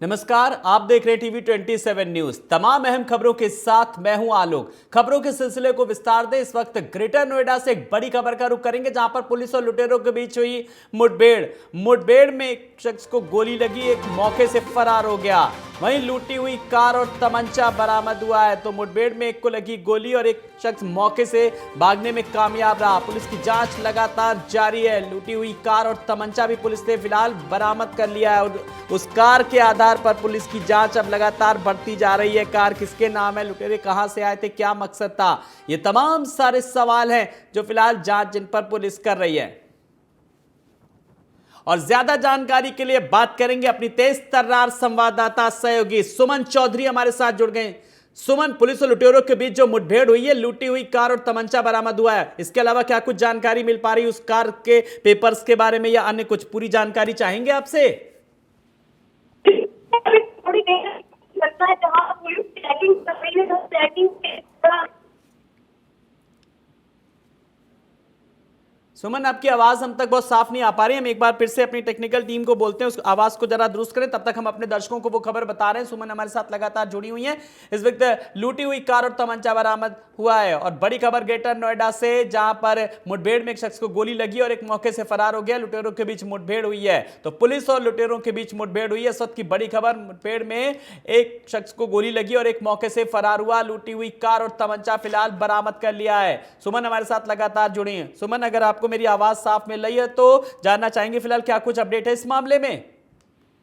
नमस्कार, आप देख रहे हैं टीवी 27 न्यूज। तमाम अहम खबरों के साथ मैं हूं आलोक। खबरों के सिलसिले को विस्तार दें। इस वक्त ग्रेटर नोएडा से एक बड़ी खबर का रुख करेंगे, जहां पर पुलिस और लुटेरों के बीच हुई मुठभेड़ में एक शख्स को गोली लगी, एक मौके से फरार हो गया। वहीं लूटी हुई कार और तमंचा बरामद हुआ है। तो मुठभेड़ में एक को लगी गोली और एक शख्स मौके से भागने में कामयाब रहा। पुलिस की जांच लगातार जारी है। लूटी हुई कार और तमंचा भी पुलिस ने फिलहाल बरामद कर लिया है और उस कार के आधार पर पुलिस की जांच अब लगातार बढ़ती जा रही है। कार किसके नाम है, लुटेरे कहां से आए थे, क्या मकसद था, ये तमाम सारे सवाल हैं जो फिलहाल जांच जिन पर पुलिस कर रही है। और ज्यादा जानकारी के लिए बात करेंगे अपनी तेज तर्रार संवाददाता सहयोगी सुमन चौधरी हमारे साथ जुड़ गए। सुमन, पुलिस और लुटेरों के बीच जो मुठभेड़ हुई है, लूटी हुई कार और तमंचा बरामद हुआ है, इसके अलावा क्या कुछ जानकारी मिल पा रही है उस कार के पेपर्स के बारे में या अन्य कुछ पूरी जानकारी चाहेंगे आपसे? थोड़ी देर लगता है जहां पुलिस चेकिंग कर रही है, चेकिंग के दौरान सुमन, आपकी आवाज हम तक बहुत साफ नहीं आ पा रही है। हम एक बार फिर से अपनी टेक्निकल टीम को बोलते हैं उस आवाज को जरा दुरुस्त करें। तब तक हम अपने दर्शकों को वो खबर बता रहे हैं। सुमन हमारे साथ लगातार जुड़ी हुई हैं। इस वक्त लूटी हुई कार और तमंचा बरामद हुआ है और बड़ी खबर ग्रेटर नोएडा से, जहां पर मुठभेड़ में एक शख्स को गोली लगी और एक मौके से फरार हो गया। लुटेरों के बीच मुठभेड़ हुई है। तो पुलिस और लुटेरों के बीच मुठभेड़ हुई है। इस वक्त की बड़ी खबर, मुठभेड़ में एक शख्स को गोली लगी और एक मौके से फरार हुआ। लूटी हुई कार और तमंचा फिलहाल बरामद कर लिया है। सुमन हमारे साथ लगातार जुड़ी हैं। सुमन, अगर आपको मेरी आवाज साफ मिल रही है तो जानना चाहेंगे फिलहाल क्या कुछ अपडेट है इस मामले में?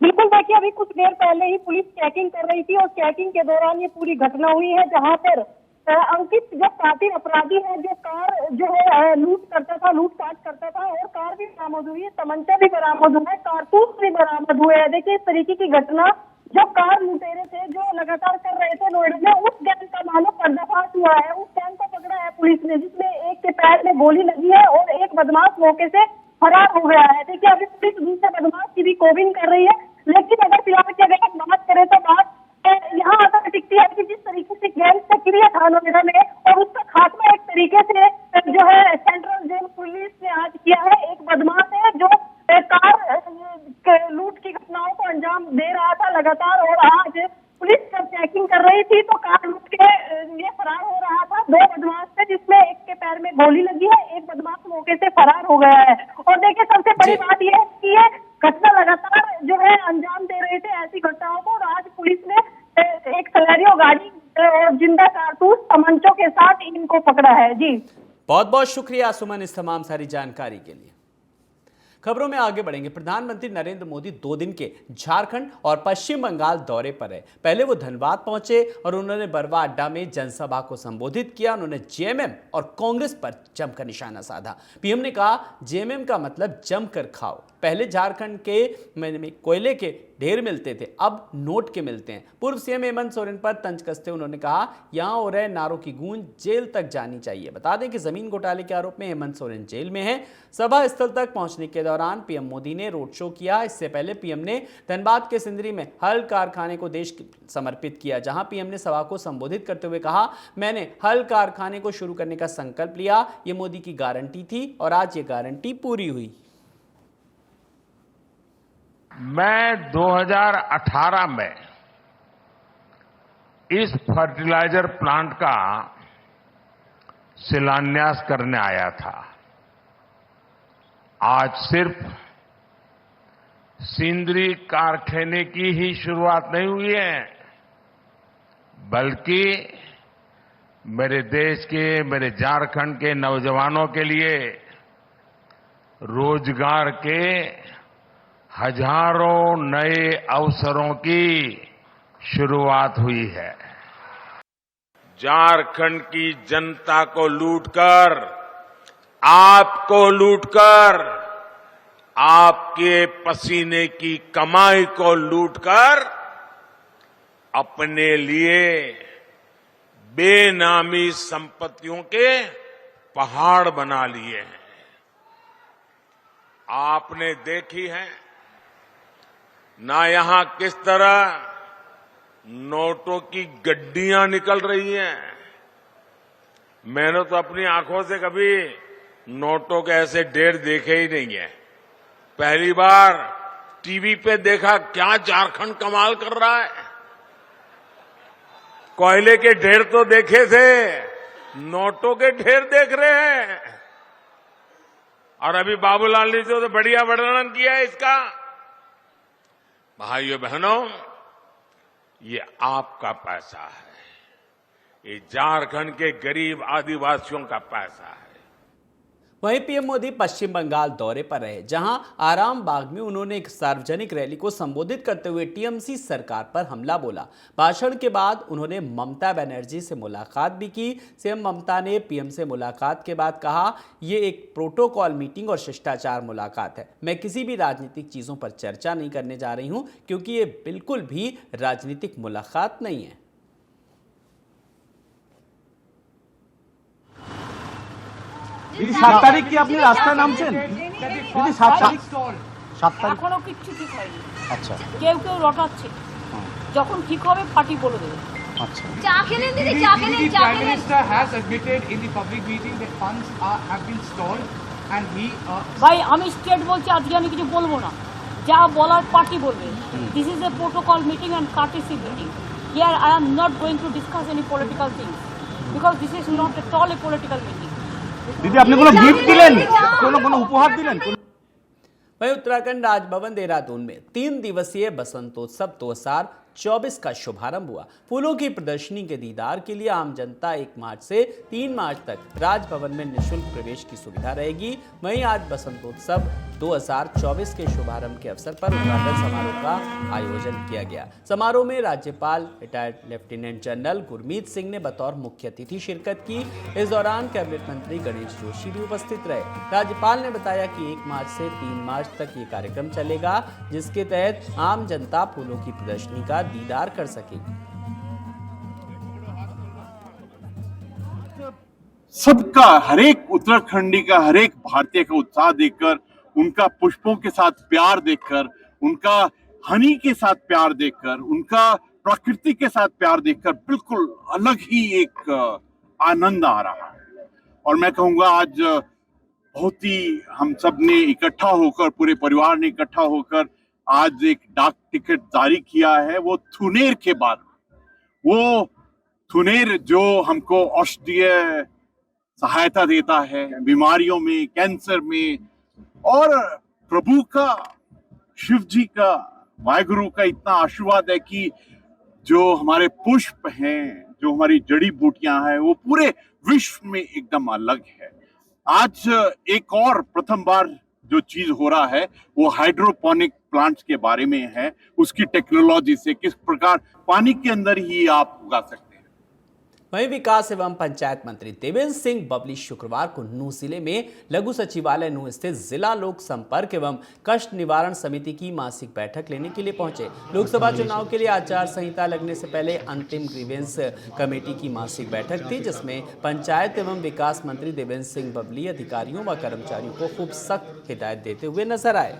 बिल्कुल, देखिए अभी कुछ देर पहले ही पुलिस चेकिंग कर रही थी और चेकिंग के दौरान ये पूरी घटना हुई है, जहां पर अंकित जो कातिल अपराधी है, जो कार जो है लूटपाट करता था और कार भी बरामद हुई है, तमंचा भी बरामद हुआ है, कारतूस भी बरामद हुए हैं। देखिए इस तरीके की घटना जो कार लुटेरे थे जो लगातार कर रहे थे नोएडा में, उस गैंग का मानो पर्दाफाश हुआ है। उस गैंग को पकड़ा है पुलिस ने, जिसमें एक के पैर में गोली लगी है और एक बदमाश मौके से फरार हो गया है। देखिए अभी पुलिस दूसरे बदमाश की भी कोबिंग कर रही है, लेकिन अगर फिलहाल की अगर बात करें तो बात यहाँ आकर टिकती है कि जिस तरीके से गैंग सक्रिय था नोएडा में और उसका खात्मा एक तरीके से जो है सेंट्रल जेल पुलिस ने आज किया है। एक बदमाश है जो कार लूट की घटनाओं को अंजाम दे रहा था लगातार, और आज पुलिस जब चेकिंग कर रही थी तो कार लूट के ये फरार हो रहा था। दो बदमाश थे जिसमें एक के पैर में गोली लगी है, एक बदमाश मौके से फरार हो गया है। और देखिए सबसे बड़ी बात यह है कि ये घटना लगातार जो है अंजाम दे रहे थे ऐसी घटनाओं को, और आज पुलिस ने एक सलेरियो गाड़ी और जिंदा कारतूस तमंचों के साथ इनको पकड़ा है। जी बहुत बहुत शुक्रिया सुमन इस तमाम सारी जानकारी के लिए। खबरों में आगे बढ़ेंगे। प्रधानमंत्री नरेंद्र मोदी 2 दिन के झारखंड और पश्चिम बंगाल दौरे पर है। पहले वो धनबाद पहुंचे और उन्होंने बरवा अड्डा में जनसभा को संबोधित किया। उन्होंने जेएमएम और कांग्रेस पर जमकर निशाना साधा। पीएम ने कहा, जेएमएम का मतलब जमकर खाओ। पहले झारखंड के कोयले के ढेर मिलते थे, अब नोट के मिलते हैं। पूर्व सीएम हेमंत सोरेन पर तंज कसते उन्होंने कहा, यहां हो रहे नारों की गूंज जेल तक जानी चाहिए। बता दें कि जमीन घोटाले के आरोप में हेमंत सोरेन जेल में हैं। सभा स्थल तक पहुंचने के दौरान पीएम मोदी ने रोड शो किया। इससे पहले पीएम ने धनबाद के सिंदरी में हल कारखाने को देश समर्पित किया, जहां पीएम ने सभा को संबोधित करते हुए कहा, मैंने हल कारखाने को शुरू करने का संकल्प लिया। ये मोदी की गारंटी थी और आज ये गारंटी पूरी हुई। मैं 2018 में इस फर्टिलाइजर प्लांट का शिलान्यास करने आया था। आज सिर्फ सिंदरी कारखाने की ही शुरुआत नहीं हुई है, बल्कि मेरे देश के, मेरे झारखंड के नौजवानों के लिए रोजगार के हजारों नए अवसरों की शुरुआत हुई है। झारखंड की जनता को लूटकर, आपको लूटकर, आपके पसीने की कमाई को लूटकर अपने लिए बेनामी संपत्तियों के पहाड़ बना लिए हैं। आपने देखी है ना यहां किस तरह नोटों की गड्डियां निकल रही हैं। मैंने तो अपनी आंखों से कभी नोटों के ऐसे ढेर देखे ही नहीं है। पहली बार टीवी पे देखा क्या झारखंड कमाल कर रहा है। कोयले के ढेर तो देखे थे, नोटों के ढेर देख रहे हैं। और अभी बाबूलाल ने जो तो बढ़िया वर्णन किया है इसका। भाइयों बहनों, ये आपका पैसा है, ये झारखंड के गरीब आदिवासियों का पैसा है। वहीं पीएम मोदी पश्चिम बंगाल दौरे पर रहे, जहां आराम बाग में उन्होंने एक सार्वजनिक रैली को संबोधित करते हुए टीएमसी सरकार पर हमला बोला। भाषण के बाद उन्होंने ममता बनर्जी से मुलाकात भी की। सीएम ममता ने पीएम से मुलाकात के बाद कहा, ये एक प्रोटोकॉल मीटिंग और शिष्टाचार मुलाकात है। मैं किसी भी राजनीतिक चीजों पर चर्चा नहीं करने जा रही हूं, क्योंकि ये बिल्कुल भी राजनीतिक मुलाकात नहीं है। দিদি 7 তারিখ কি আপনি রাস্তায় নামছেন? দিদি 7 তারিখ এখনো কিচ্ছু ঠিক হয়নি। আচ্ছা কেউ কেউ রটাচ্ছে, যখন ঠিক হবে পার্টি বলে দেবে। আচ্ছা চা খেলেন দিদি, চা খেলেন, The চা Prime খেলেন। Minister has admitted in the public meeting that funds have been stalled and he ভাই আমি স্টেট বলছি, আজকে আমি কিছু বলবো না, যা বলার পার্টি বলবে। This is a protocol meeting and courtesy meeting. Here I am not going to discuss any political things because this is not at all a political meeting. দিদি আপনি কোনো গিফট দিলেন, কোনো উপহার দিলেন? वहीं उत्तराखंड राजभवन देहरादून में 3 दिवसीय बसंतोत्सव 2024 का शुभारंभ हुआ। फूलों की प्रदर्शनी के दीदार के लिए आम जनता 1 मार्च से 3 मार्च तक राजभवन में निःशुल्क प्रवेश की सुविधा रहेगी। वहीं आज बसंतोत्सव 2024 के शुभारंभ के अवसर पर उद्घाटन समारोह का आयोजन किया गया। समारोह में राज्यपाल retired lieutenant general Gurmeet Singh ने बतौर मुख्य अतिथि शिरकत की। इस दौरान कैबिनेट मंत्री गणेश जोशी भी उपस्थित रहे। राज्यपाल ने बताया कि 1 मार्च से 3 मार्च तक ये कार्यक्रम चलेगा, जिसके तहत आम जनता फूलों की प्रदर्शनी का दीदार कर सकेगी। सबका, हर एक उत्तराखंडी का, हर एक भारतीय का उत्साह देखकर, उनका पुष्पों के साथ प्यार देखकर, उनका हनी के साथ प्यार देखकर, उनका प्रकृति के साथ प्यार देखकर बिल्कुल अलग ही एक आनंद आ रहा है। और मैं कहूंगा आज बहुत ही हम सब ने इकट्ठा होकर, पूरे परिवार ने इकट्ठा होकर आज एक डाक टिकट जारी किया है। वो थुनेर के बाद, वो थुनेर जो हमको औषधीय सहायता देता है बीमारियों में, कैंसर में, और प्रभु का, शिव जी का, वाहेगुरु का इतना आशीर्वाद है कि जो हमारे पुष्प हैं, जो हमारी जड़ी बूटियां हैं, वो पूरे विश्व में एकदम अलग है। आज एक और प्रथम बार जो चीज हो रहा है वो हाइड्रोपोनिक प्लांट्स के बारे में है। उसकी टेक्नोलॉजी से किस प्रकार पानी के अंदर ही आप उगा सकते हैं। वहीं विकास एवं पंचायत मंत्री देवेंद्र सिंह बबली शुक्रवार को नूंह जिले में लघु सचिवालय नूंह स्थित जिला लोक संपर्क एवं कष्ट निवारण समिति की मासिक बैठक लेने के लिए पहुंचे। लोकसभा चुनाव के लिए आचार संहिता लगने से पहले अंतिम ग्रीवेंस कमेटी की मासिक बैठक थी, जिसमें पंचायत एवं विकास मंत्री देवेंद्र सिंह बबली अधिकारियों व कर्मचारियों को खूब सख्त हिदायत देते हुए नजर आए।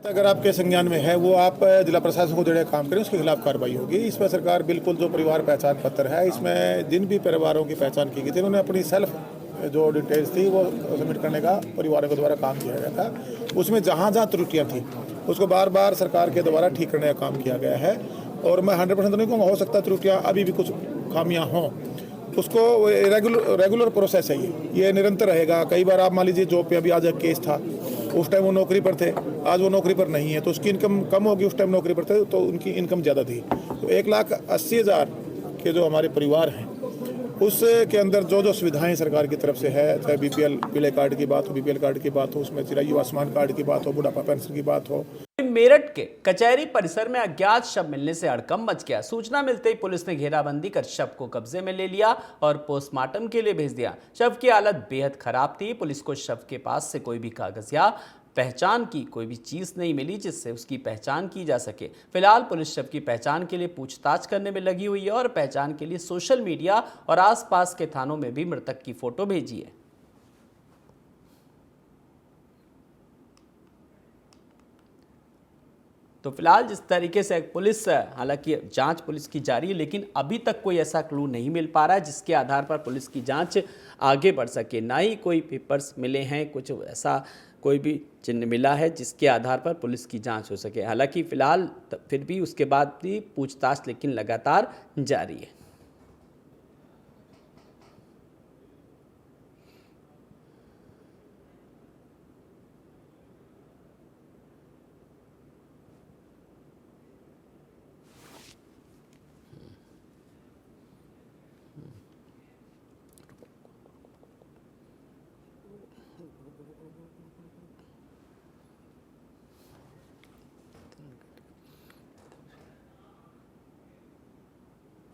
अगर आपके संज्ञान में है वो आप जिला प्रशासन को जो काम करें उसके खिलाफ कार्रवाई होगी। इसमें सरकार बिल्कुल जो परिवार पहचान पत्र है, इसमें जिन भी परिवारों की पहचान की गई थी उन्होंने अपनी सेल्फ जो डिटेल्स थी वो सबमिट करने का परिवारों के द्वारा काम किया गया था। उसमें जहाँ जहाँ त्रुटियाँ थी उसको बार बार सरकार के द्वारा ठीक करने का काम किया गया है। और मैं 100% नहीं कहूँगा, हो सकता है त्रुटियाँ अभी भी कुछ खामियाँ हों, उसको रेगुलर प्रोसेस है, ये निरंतर रहेगा। कई बार आप मान लीजिए जो पे अभी आज एक केस था, उस टाइम वो नौकरी पर थे, आज वो नौकरी पर नहीं है, तो उसकी इनकम कम होगी। उस टाइम नौकरी पर थे तो उनकी इनकम ज़्यादा थी। तो 1,80,000 के जो हमारे परिवार हैं उसके अंदर जो जो सुविधाएं सरकार की तरफ से है, चाहे बीपीएल पीले कार्ड की बात हो, बीपीएल कार्ड की बात हो, उसमें चिरायु आयुष्मान कार्ड की बात हो, बुढ़ापा पेंशन की बात हो। मेरठ के कचहरी परिसर में अज्ञात शव मिलने से हड़कंप मच गया। सूचना मिलते ही पुलिस ने घेराबंदी कर शव को कब्जे में ले लिया और पोस्टमार्टम के लिए भेज दिया। शव की हालत बेहद खराब थी। पुलिस को शव के पास से कोई भी कागज या पहचान की कोई भी चीज नहीं मिली जिससे उसकी पहचान की जा सके। फिलहाल पुलिस शव की पहचान के लिए पूछताछ करने में लगी हुई है और पहचान के लिए सोशल मीडिया और आसपास के थानों में भी मृतक की फोटो भेजी है। तो फिलहाल जिस तरीके से पुलिस, हालांकि जांच पुलिस की जारी है, लेकिन अभी तक कोई ऐसा क्लू नहीं मिल पा रहा है जिसके आधार पर पुलिस की जांच आगे बढ़ सके। ना ही कोई पेपर्स मिले हैं, कुछ ऐसा कोई भी चिन्ह मिला है जिसके आधार पर पुलिस की जांच हो सके। हालांकि फिलहाल फिर भी उसके बाद भी पूछताछ लेकिन लगातार जारी है।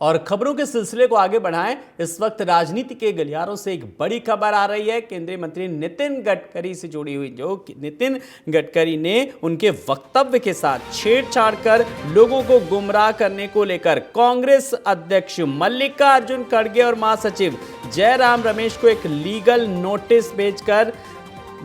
और खबरों के सिलसिले को आगे बढ़ाएं, इस वक्त राजनीति के गलियारों से एक बड़ी खबर आ रही है केंद्रीय मंत्री नितिन गडकरी से जुड़ी हुई, जो नितिन गडकरी ने उनके वक्तव्य के साथ छेड़छाड़ कर लोगों को गुमराह करने को लेकर कांग्रेस अध्यक्ष मल्लिकार्जुन खड़गे और महासचिव जयराम रमेश को एक लीगल नोटिस भेजकर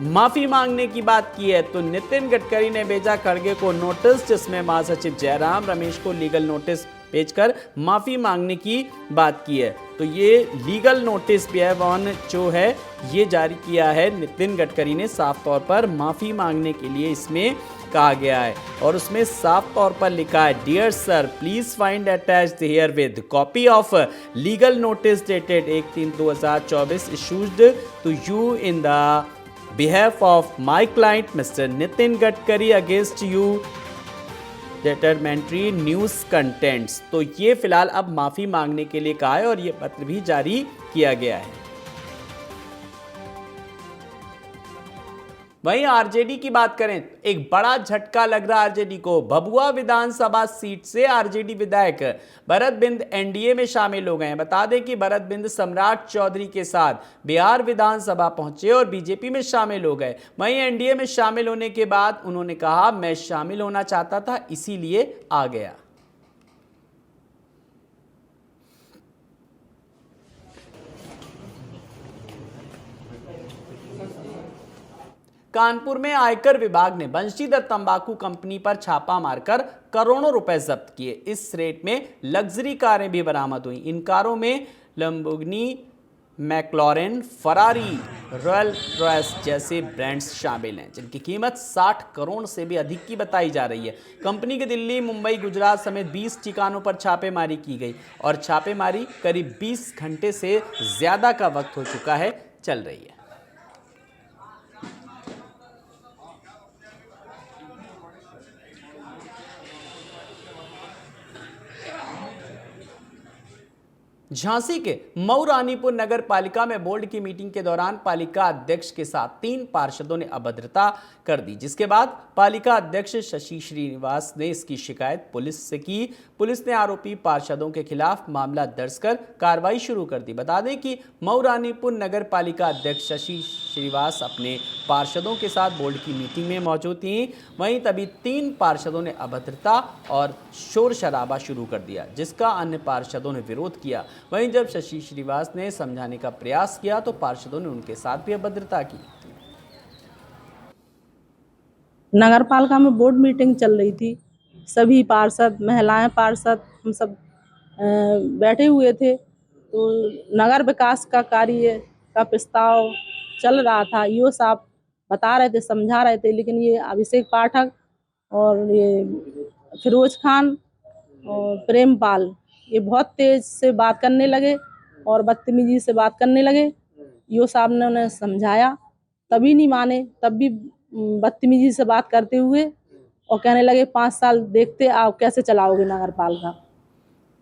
माफी मांगने की बात की है। तो नितिन गडकरी ने भेजा खड़गे को नोटिस, जिसमें महासचिव जयराम रमेश को लीगल नोटिस भेजकर माफी मांगने की बात की है। तो ये लीगल नोटिस भी है जो है ये जारी किया है नितिन गडकरी ने, साफ तौर पर माफी मांगने के लिए इसमें कहा गया है। और उसमें साफ तौर पर लिखा है, dear sir please find attached herewith copy of legal notice dated 1/3/2024 issued to you in the behalf of my client Mr. Nitin Gadkari against you detrimentary news contents। तो ये फिलहाल अब माफी मांगने के लिए कहा है और ये पत्र भी जारी किया गया है। वहीं आरजेडी की बात करें, एक बड़ा झटका लग रहा आरजेडी को। भभुआ विधानसभा सीट से आरजेडी विधायक भरत बिंद एनडीए में शामिल हो गए हैं। बता दें कि भरत बिंद सम्राट चौधरी के साथ बिहार विधानसभा पहुंचे और बीजेपी में शामिल हो गए। वहीं एनडीए में शामिल होने के बाद उन्होंने कहा, मैं शामिल होना चाहता था इसीलिए आ गया। कानपुर में आयकर विभाग ने बंशीधर तंबाकू कंपनी पर छापा मारकर करोड़ों रुपए जब्त किए। इस रेट में लग्जरी कारें भी बरामद हुई। इन कारों में लैम्बोर्गिनी, मैक्लॉरेन, फरारी, रॉयल रॉयस जैसे ब्रांड्स शामिल हैं, जिनकी कीमत 60 करोड़ से भी अधिक की बताई जा रही है। कंपनी के दिल्ली, मुंबई, गुजरात समेत 20 ठिकानों पर छापेमारी की गई और छापेमारी करीब 20 घंटे से ज्यादा का वक्त हो चुका है चल रही है। झांसी के मऊ रानीपुर नगर पालिका में बोर्ड की मीटिंग के दौरान पालिका अध्यक्ष के साथ 3 पार्षदों ने अभद्रता कर दी, जिसके बाद पालिका अध्यक्ष शशि श्रीनिवास ने इसकी शिकायत पुलिस से की। पुलिस ने आरोपी पार्षदों के खिलाफ मामला दर्ज कर कार्रवाई शुरू कर दी। बता दें कि मऊ रानीपुर नगर पालिका अध्यक्ष शशि श्रीनिवास अपने पार्षदों के साथ बोर्ड की मीटिंग में मौजूद थी। वहीं तभी 3 पार्षदों ने अभद्रता और शोर शराबा शुरू कर दिया, जिसका अन्य पार्षदों ने विरोध किया। वहीं जब शशि श्रीनिवास ने समझाने का प्रयास किया तो पार्षदों ने उनके साथ भी अभद्रता की। नगर पालिका में बोर्ड मीटिंग चल रही थी, सभी पार्षद, महिलाएं पार्षद, हम सब बैठे हुए थे। तो नगर विकास का कार्य का प्रस्ताव चल रहा था। ईओ साहब बता रहे थे, समझा रहे थे, लेकिन ये अभिषेक पाठक और ये फिरोज खान और प्रेमपाल ये बहुत तेज से बात करने लगे और बदतमीजी से बात करने लगे। ईओ साहब ने उन्हें समझाया, तभी नहीं माने, तब भी बदतमीजी से बात करते हुए और कहने लगे 5 साल देखते आप कैसे चलाओगे नगर पालिका।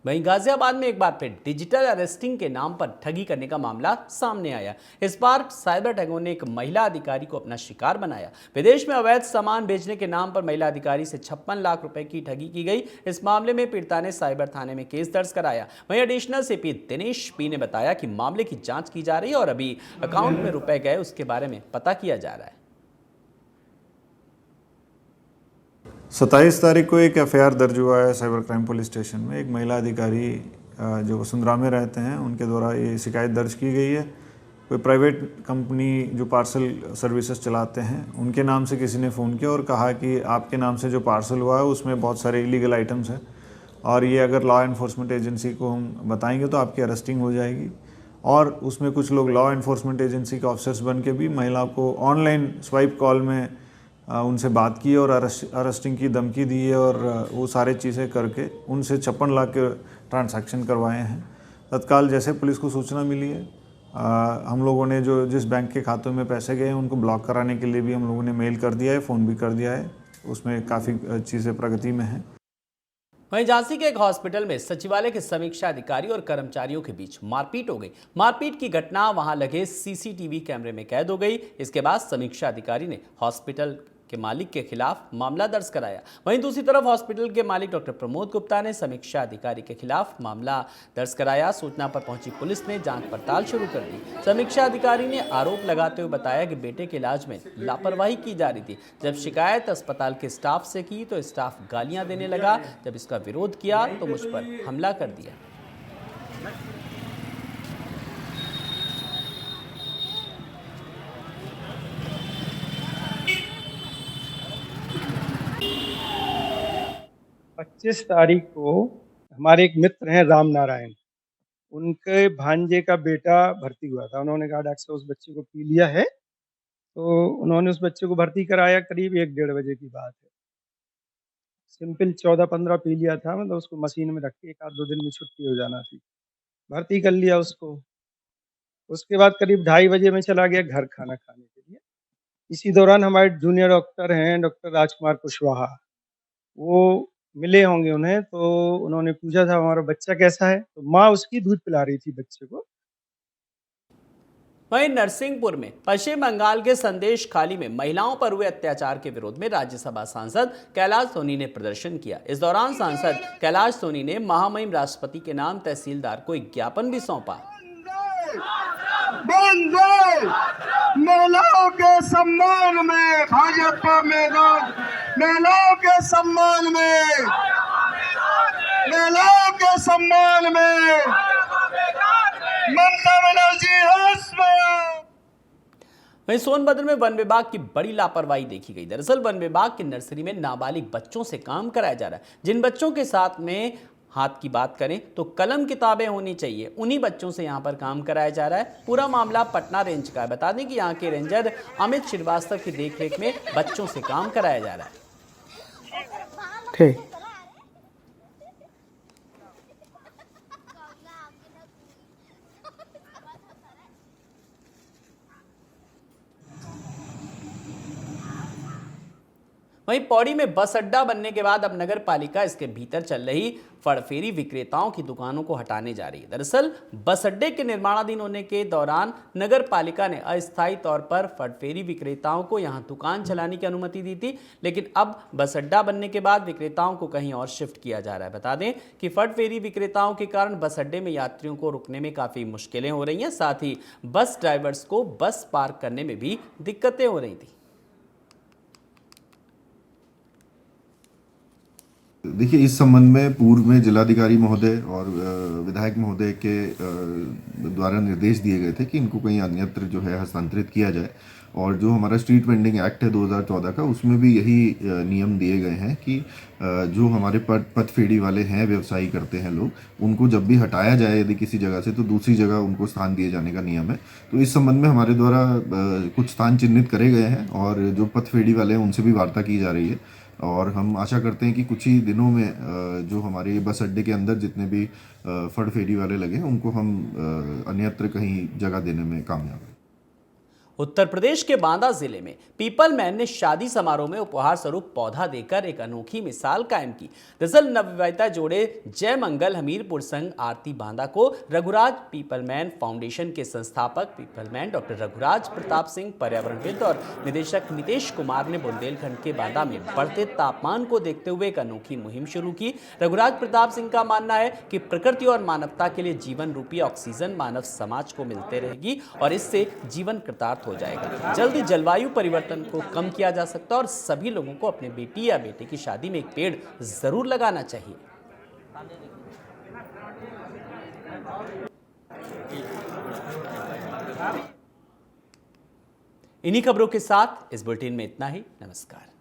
वहीं गाजियाबाद में एक बार फिर डिजिटल अरेस्टिंग के नाम पर ठगी करने का मामला सामने आया। इस बार साइबर ठगों ने एक महिला अधिकारी को अपना शिकार बनाया। विदेश में अवैध सामान भेजने के नाम पर महिला अधिकारी से 56 लाख रुपए की ठगी की गई। इस मामले में पीड़िता ने साइबर थाने में केस दर्ज कराया। वहीं एडिशनल सीपी दिनेश पी ने बताया कि मामले की जांच की जा रही है और अभी अकाउंट में रुपए गए उसके बारे में पता किया जा रहा है। 27 तारीख को एक एफआईआर दर्ज हुआ है साइबर क्राइम पुलिस स्टेशन में। एक महिला अधिकारी जो वसुंधरा में रहते हैं, उनके द्वारा ये शिकायत दर्ज की गई है। कोई प्राइवेट कंपनी जो पार्सल सर्विसेज चलाते हैं उनके नाम से किसी ने फ़ोन किया और कहा कि आपके नाम से जो पार्सल हुआ है उसमें बहुत सारे इलीगल आइटम्स हैं और ये अगर लॉ एनफोर्समेंट एजेंसी को हम बताएंगे तो आपकी अरेस्टिंग हो जाएगी। और उसमें कुछ लोग लॉ एनफोर्समेंट एजेंसी के ऑफिसर्स बन के भी महिला को ऑनलाइन स्वाइप कॉल में उनसे बात की और अरेस्टिंग की धमकी दी है और वो सारी चीज़ें करके उनसे 56 लाख के ट्रांजैक्शन करवाए हैं। तत्काल जैसे पुलिस को सूचना मिली है हम लोगों ने जो जिस बैंक के खातों में पैसे गए हैं उनको ब्लॉक कराने के लिए भी हम लोगों ने मेल कर दिया है, फ़ोन भी कर दिया है, उसमें काफ़ी चीज़ें प्रगति में हैं। वहीं झांसी के एक हॉस्पिटल में सचिवालय के समीक्षा अधिकारी और कर्मचारियों के बीच मारपीट हो गई। मारपीट की घटना वहां लगे सीसीटीवी कैमरे में कैद हो गई। इसके बाद समीक्षा अधिकारी ने हॉस्पिटल के मालिक के खिलाफ मामला दर्ज कराया। वहीं दूसरी तरफ हॉस्पिटल के मालिक डॉक्टर प्रमोद गुप्ता ने समीक्षा अधिकारी के खिलाफ मामला दर्ज कराया। सूचना पर पहुंची पुलिस ने जांच पड़ताल शुरू कर दी। समीक्षा अधिकारी ने आरोप लगाते हुए बताया कि बेटे के इलाज में लापरवाही की जा रही थी। जब शिकायत अस्पताल के स्टाफ से की तो स्टाफ गालियां देने लगा। जब इसका विरोध किया तो मुझ पर हमला कर दिया। पच्चीस तारीख को हमारे एक मित्र हैं राम नारायण, उनके भांजे का बेटा भर्ती हुआ था। उन्होंने कहा डॉक्टर साहब उस बच्चे को पी लिया है, तो उन्होंने उस बच्चे को भर्ती कराया। करीब 1-1:30 बजे की बात है। सिंपल 14-15 पी लिया था, मतलब उसको मशीन में रख के 1-2 दिन में छुट्टी हो जाना थी। भर्ती कर लिया उसको। उसके बाद करीब 2:30 बजे में चला गया घर खाना खाने के लिए। इसी दौरान हमारे जूनियर डॉक्टर हैं डॉक्टर राजकुमार कुशवाहा, वो मिले होंगे उन्हें, तो उन्होंने पूछा था हमारा बच्चा कैसा है, तो माँ उसकी दूध पिला रही थी बच्चे को। वहीं नरसिंहपुर में पश्चिम बंगाल के संदेश खाली में महिलाओं पर हुए अत्याचार के विरोध में राज्यसभा सांसद कैलाश सोनी ने प्रदर्शन किया। इस दौरान सांसद कैलाश सोनी ने महामहिम राष्ट्रपति के नाम तहसीलदार को एक ज्ञापन भी सौंपा। महिलाओं के सम्मान में भाजपा मैदान, महिलाओं के सम्मान में, महिलाओं के सम्मान में ममता बनर्जी होश में। वहीं सोनभद्र में वन विभाग की बड़ी लापरवाही देखी गई। दरअसल वन विभाग की नर्सरी में नाबालिग बच्चों से काम कराया जा रहा है। जिन बच्चों के साथ में हाथ की बात करें तो कलम किताबें होनी चाहिए, उन्हीं बच्चों से यहां पर काम कराया जा रहा है। पूरा मामला पटना रेंज का है। बता दें कि यहां के रेंजर अमित श्रीवास्तव की देखरेख में बच्चों से काम कराया जा रहा है। ठीक। वहीं पौड़ी में बस अड्डा बनने के बाद अब नगर पालिका इसके भीतर चल रही फड़फेरी विक्रेताओं की दुकानों को हटाने जा रही है। दरअसल बस अड्डे के निर्माणाधीन होने के दौरान नगर पालिका ने अस्थायी तौर पर फड़फेरी विक्रेताओं को यहां दुकान चलाने की अनुमति दी थी, लेकिन अब बस अड्डा बनने के बाद विक्रेताओं को कहीं और शिफ्ट किया जा रहा है। बता दें कि फड़फेरी विक्रेताओं के कारण बस अड्डे में यात्रियों को रुकने में काफ़ी मुश्किलें हो रही हैं, साथ ही बस ड्राइवर्स को बस पार्क करने में भी दिक्कतें हो रही थी। देखिए, इस संबंध में पूर्व में जिलाधिकारी महोदय और विधायक महोदय के द्वारा निर्देश दिए गए थे कि इनको कहीं अन्यत्र जो है हस्तांतरित किया जाए। और जो हमारा स्ट्रीट वेंडिंग एक्ट है 2014 का, उसमें भी यही नियम दिए गए हैं कि जो हमारे पथफेरी वाले हैं, व्यवसायी करते हैं लोग, उनको जब भी हटाया जाए यदि किसी जगह से, तो दूसरी जगह उनको स्थान दिए जाने का नियम है। तो इस संबंध में हमारे द्वारा कुछ स्थान चिन्हित करे गए हैं और जो पथफेरी वाले हैं उनसे भी वार्ता की जा रही है। और हम आशा करते हैं कि कुछ ही दिनों में जो हमारे बस अड्डे के अंदर जितने भी फड़फेरी वाले लगे हैं उनको हम अन्यत्र कहीं जगह देने में कामयाब हैं। उत्तर प्रदेश के बांदा जिले में पीपल मैन ने शादी समारोह में उपहार स्वरूप पौधा देकर एक अनोखी मिसाल कायम की। दरअसल नवविवाहिता जोड़े जय मंगल हमीरपुर संघ आरती बांदा को रघुराज पीपल मैन फाउंडेशन के संस्थापक people man doctor Raghuraj Pratap Singh, पर्यावरणविद और निदेशक नीतीश कुमार ने बुंदेलखंड के बांदा में बढ़ते तापमान को देखते हुए एक अनोखी मुहिम शुरू की। रघुराज प्रताप सिंह का मानना है कि प्रकृति और मानवता के लिए जीवन रूपी ऑक्सीजन मानव समाज को मिलते रहेगी और इससे जीवन कृतार्थ हो जाएगा। जल्दी जलवायु परिवर्तन को कम किया जा सकता है और सभी लोगों को अपने बेटी या बेटे की शादी में एक पेड़ जरूर लगाना चाहिए। इन्हीं खबरों के साथ इस बुलेटिन में इतना ही। नमस्कार।